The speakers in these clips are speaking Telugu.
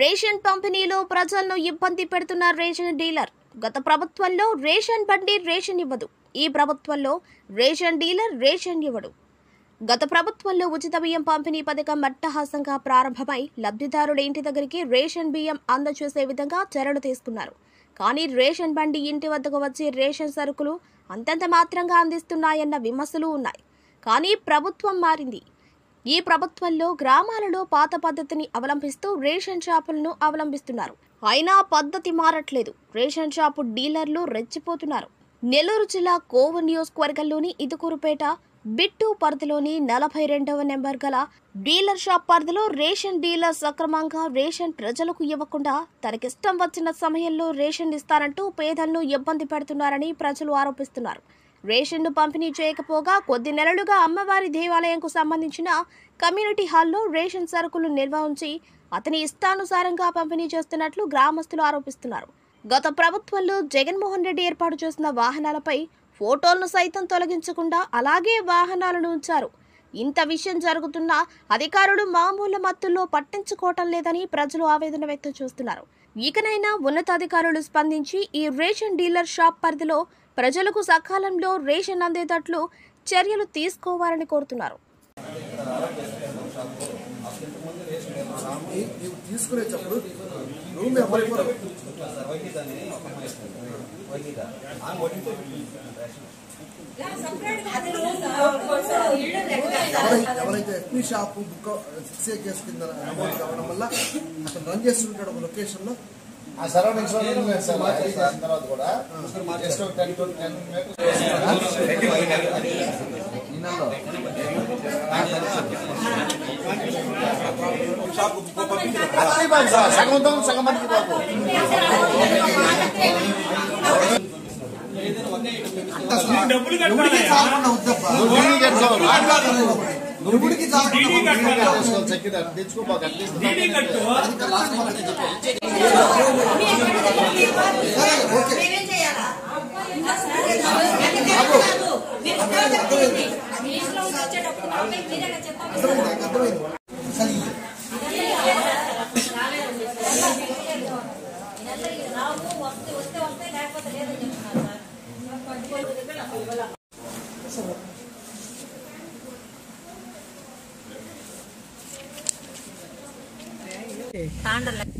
రేషన్ పంపిణీలో ప్రజలను ఇబ్బంది పెడుతున్న రేషన్ డీలర్. గత ప్రభుత్వంలో రేషన్ బండి రేషన్ ఇవ్వదు, ఈ ప్రభుత్వంలో రేషన్ డీలర్ రేషన్ ఇవ్వడు. గత ప్రభుత్వంలో ఉచిత బియ్యం పంపిణీ పథకం అట్టహాసంగా ప్రారంభమై లబ్ధిదారుల ఇంటి దగ్గరికి రేషన్ బియ్యం అందజేసే విధంగా చర్యలు తీసుకున్నారు. కానీ రేషన్ బండి ఇంటి వద్దకు వచ్చి రేషన్ సరుకులు అంతంత మాత్రంగా అందిస్తున్నాయన్న విమర్శలు ఉన్నాయి. కానీ ప్రభుత్వం మారింది. ఈ ప్రభుత్వంలో గ్రామాలలో పాత పద్ధతిని అవలంబిస్తూ రేషన్ షాపులను అవలంబిస్తున్నారు. అయినా పద్ధతి మారట్లేదు. రేషన్ షాపు డీలర్లు రెచ్చిపోతున్నారు. నెల్లూరు జిల్లా కోవ నియోజకవర్గంలోని ఇదుకూరుపేట బిట్టు పరిధిలోని 42వ నెంబర్ గల డీలర్ షాప్ పరిధిలో రేషన్ డీలర్ సక్రమంగా రేషన్ ప్రజలకు ఇవ్వకుండా తనకిష్టం వచ్చిన సమయంలో రేషన్ ఇస్తారంటూ పేదలను ఇబ్బంది పెడుతున్నారని ప్రజలు ఆరోపిస్తున్నారు. రేషన్ను పంపిణీ చేయకపోగా కొద్ది నెలలుగా అమ్మవారి దేవాలయంకు సంబంధించిన కమ్యూనిటీ హాల్లో రేషన్ సరుకులు నిల్వ ఉంచి అతని ఇష్టానుసారంగా పంపిణీ చేస్తున్నట్లు గ్రామస్తులు ఆరోపిస్తున్నారు. గత ప్రభుత్వంలో జగన్మోహన్ రెడ్డి ఏర్పాటు చేసిన వాహనాలపై ఫోటోలను సైతం తొలగించకుండా అలాగే వాహనాలను ఉంచారు. ఇంత విషయం జరుగుతున్నా అధికారులు మామూలు మత్తుల్లో పట్టించుకోవటం లేదని ప్రజలు ఆవేదన వ్యక్తం చేస్తున్నారు. ఇకనైనా ఉన్నతాధికారులు స్పందించి ఈ రేషన్ డీలర్ షాప్ పరిధిలో ప్రజలకు సకాలంలో రేషన్ అందేటట్లు చర్యలు తీసుకోవాలని కోరుతున్నారు. ఎవరైతే SP shop book 6A case కింద నమోదు కావడం వల్ల అతను రన్ చేస్తుంటాడు ఒక లొకేషన్ లో. ఆ సరౌండింగ్స్ తర్వాత కూడా సగం మందికి బాబు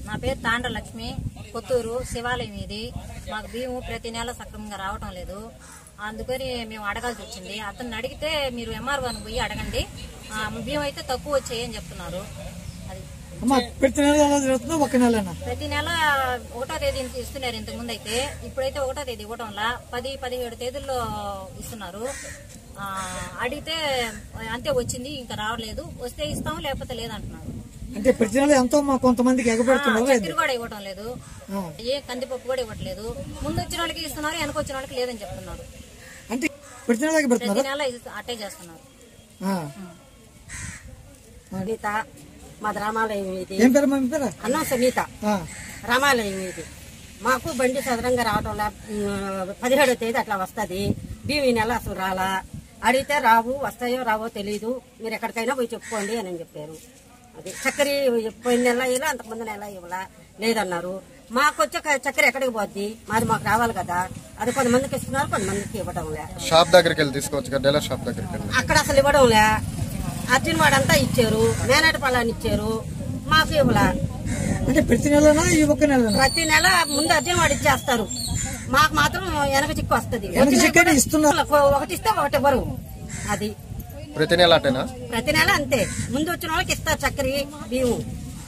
నా పేరు తాండ్ర లక్ష్మి, కొత్తూరు శివాలయం. ఇది మాకు బియ్యం ప్రతి నెల సక్రమంగా రావటం లేదు, అందుకని మేము అడగాల్సి వచ్చింది. అతన్ని అడిగితే మీరు MROని పోయి అడగండి, బియ్యం అయితే తక్కువ వచ్చాయని చెప్తున్నారు. అది ప్రతి నెల 1వ తేదీ ఇస్తున్నారు. ఇంతకు ముందు అయితే ఇప్పుడైతే 1వ తేదీ ఇవ్వటంలా 10-17 తేదీల్లో ఇస్తున్నారు. అడిగితే అంతే వచ్చింది, ఇంకా రావలేదు, వస్తే ఇస్తాం లేకపోతే లేదంటున్నారు. అంటే ప్రతి నెల ఎంతో కొంతమందికి ఎగబెడుతున్నారు. చక్కెర కూడా ఇవ్వటం లేదు, ఏ కందిపప్పు కూడా ఇవ్వట్లేదు. ముందు వచ్చిన వాళ్ళకి ఇస్తున్నారు, వెనక వచ్చిన వాళ్ళకి లేదని చెప్తున్నారు. అంటే ప్రతి నెల అట్టే చేస్తున్నారు. మాది రామాలయం. ఇది ఏం పేరు? మీ పేరు? అన్నం సమీత. రామాలయం. ఇది మాకు బండి సదరంగా రావటం 17వ తేదీ అట్లా వస్తుంది. బియ్యం ఈ నెల అసలు రాలా. అడిగితే రావు, వస్తాయో రావో తెలీదు, మీరు ఎక్కడికైనా పోయి చెప్పుకోండి అని చెప్పారు. అది చక్కెర పోయిన నెల ఇలా, అంతకుముందు నెల ఇవ్వలా లేదన్నారు. మాకు వచ్చే చక్కెర ఎక్కడికి పోద్ది, మాది మాకు రావాలి కదా. అది కొంతమందికి ఇస్తున్నారు, కొంతమందికి ఇవ్వడం లే. షాప్ దగ్గరికి వెళ్ళి తీసుకోవచ్చు, డీలర్ షాప్ దగ్గరికి అక్కడ అసలు ఇవ్వడం లే. అర్జున్ వాడంతా ఇచ్చారు, మేనాటి పళ్ళాన్ని ఇచ్చారు, మాకు ఇవ్వలా. అంటే ప్రతి నెల ప్రతి నెల ముందు అర్జున్ వాడు ఇచ్చేస్తారు, మాకు మాత్రం వెనక చిక్కు వస్తుంది. ఒకటి ఇస్తే ఒకటి ఇవ్వరు. అది ప్రతి నెల అటేనా? ప్రతి నెల అంతే. ముందు వచ్చిన వాళ్ళకి ఇస్తారు చక్కెర బియ్యం,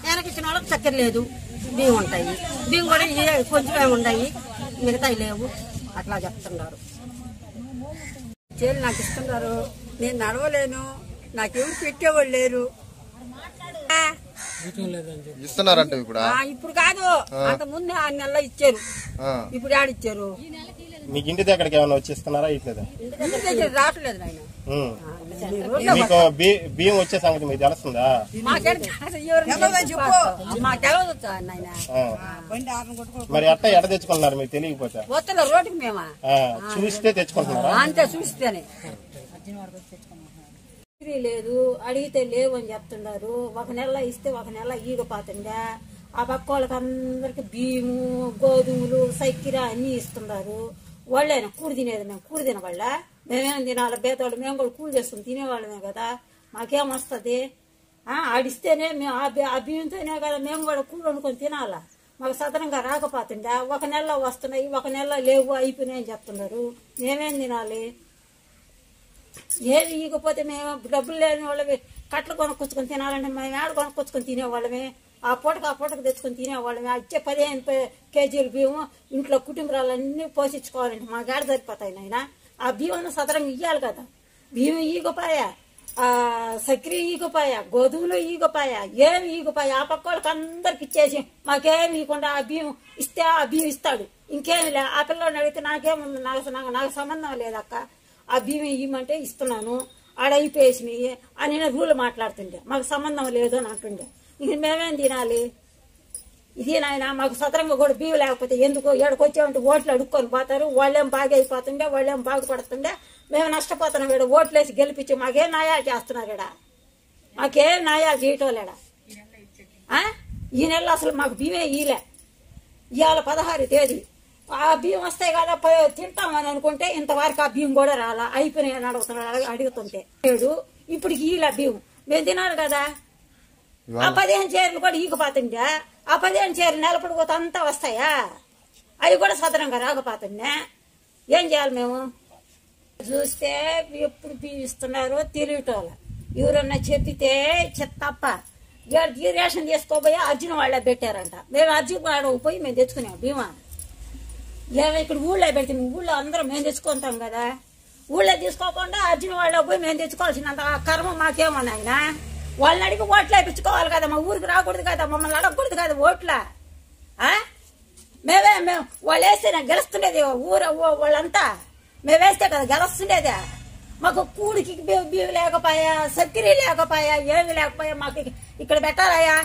వెనక ఇచ్చిన వాళ్ళకి చక్కెర లేదు, బియ్యం ఉంటాయి. బియ్యం కూడా కొంచెం ఉన్నాయి, మిగతా లేవు, అట్లా చెప్తున్నారు. నాకు ఇస్తున్నారు, నేను నడవలేను, నాకేం పెట్టేవాళ్ళు లేరు. ఇస్తున్నారంటే ఇప్పుడు కాదు, అంత ముందు 6 నెలలు ఇచ్చారు, ఇప్పుడు ఆడిచ్చారు. మీకు ఇంటి దగ్గరికి ఏమైనా వచ్చి ఇస్తున్నారా? ఇట్లేదా? రావట్లేదు నాయన. మీకు బియ్యం వచ్చే సంగతి మీకు తెలుస్తుందా? మరి అట్ట ఎడ తెచ్చుకుంటున్నారు మీకు తెలియకపోతే? రోడ్డుకి మేమా చూస్తే తెచ్చుకుంటున్నారా? అంతే, చూస్తేనే. లేదు, అడిగితే లేవు అని చెప్తున్నారు. ఒక నెల ఇస్తే ఒక నెల ఈగపాతుండే, ఆ పక్క వాళ్ళకి అందరికి బియ్యము గోధుమలు చక్కెర అన్నీ ఇస్తున్నారు. వాళ్ళైనా కూడి తినేది, మేము కూడి తినవాళ్ళ, మేమేం తినాలి పేదవాళ్ళు, మేము కూడా కూడి చేసుకుని తినేవాళ్ళమే కదా, మాకేం వస్తుంది? ఆడిస్తేనే మేము ఆ బియ్యంతోనే కదా మేము కూడా కూడి వండుకొని తినాలా. మాకు సదనంగా రాకపోతుండే ఒక నెల వస్తున్నాయి, ఒక నెల లేవు, అయిపోయినాయి అని చెప్తున్నారు. మేమేం తినాలి? ఏది ఇకపోతే మేము డబ్బులు లేని వాళ్ళమే కట్టలు కొనుక్కొచ్చుకొని తినాలంటే మేము ఏడ కొనుక్కొచ్చుకొని తినేవాళ్ళమే. ఆ పూటకు తెచ్చుకొని తినేవాళ్ళమే. ఇచ్చే 15 కేజీలు బియ్యం ఇంట్లో కుటుంబాలన్నీ పోషించుకోవాలంటే మాకు ఏడ సరిపోతాయి నాయన. ఆ బియ్యం సదరంగా ఇయ్యాలి కదా. బియ్యం ఈగపాయా, చక్కెర ఈగపాయా, గోధుమలు ఈగపాయా, ఏమి ఈగపాయా. ఆ పక్క వాళ్ళకి అందరికి ఇచ్చేసి మాకేమి ఇవ్వకుండా ఆ బియ్యం ఇస్తే ఆ బియ్యం ఇస్తాడు, ఇంకేమి లే. ఆ పిల్లని అడిగితే నాకేముంది, నాకు సంబంధం లేదక్క, ఆ బియ్యం ఇవ్వమంటే ఇస్తున్నాను, ఆడ అయిపోయేసినాయి అని రూల్ మాట్లాడుతుండే. మాకు సంబంధం లేదు అని అంటుండే. ఇంక మేమేం తినాలి? ఇది నాయన మాకు సదరంగా కూడా బియ్యం లేకపోతే ఎందుకు ఏడకొచ్చామంటే ఓట్లు అడుక్కొని పోతారు. వాళ్ళేం బాగా అయిపోతుండే, వాళ్ళేం బాగుపడుతుండే, మేము నష్టపోతున్నాం. ఇక్కడ ఓట్లేసి గెలిపించి మాకేం న్యాయాలు చేస్తున్నారు? ఇక్కడ మాకేం న్యాయాలు చేయటం లేడా? ఈ నెల అసలు మాకు బియ్యమే ఈలే. ఇవాళ 16 తేదీ ఆ బియ్యం వస్తాయి కదా తింటామని అనుకుంటే ఇంతవరకు ఆ బియ్యం కూడా రాలా, అయిపోయినాయని అడుగుతుంటే ఇప్పుడు ఈల బియ్యం మేము తినాలి కదా. ఆ 15 చీరలు కూడా ఈగిపోతుండే, ఆ 15 చీరలు నెలపడిపోతే అంతా వస్తాయా? అవి కూడా సదనంగా రాకపోతుండే. ఏం చేయాలి మేము? చూస్తే ఎప్పుడు బియ్యం ఇస్తున్నారో తెలియటోళ్ళ, ఎవరన్నా చెప్పితే తప్ప. ఈ రేషన్ తీసుకోపోయి అర్జున్ వాళ్ళే పెట్టారంట. మేము అర్జున్ వాళ్ళకి పోయి మేము తెచ్చుకున్నాం బియ్యం. ఇక్కడ ఊళ్ళో పెడితే ఊళ్ళో అందరం మేము తెచ్చుకుంటాం కదా. ఊళ్ళో తీసుకోకుండా అర్జున్ వాళ్ళకి పోయి మేము తెచ్చుకోవాల్సినంత కర్మ మాకేమన్నాయినా. వాళ్ళని అడిగి ఓట్లు వేయించుకోవాలి కదా, మా ఊరికి రాకూడదు కదా, మమ్మల్ని అడగకూడదు కదా ఓట్ల. మేము వాళ్ళు వేస్తే నాకు గెలుస్తుండేది వాళ్ళంతా, మేము వేస్తే కదా గెలుస్తుండేది. మాకు కూడికి బియ్యం లేకపోయా, చక్కెర లేకపోయా, ఏమి లేకపోయా, మాకు ఇక్కడ పెట్టాలయ్యా.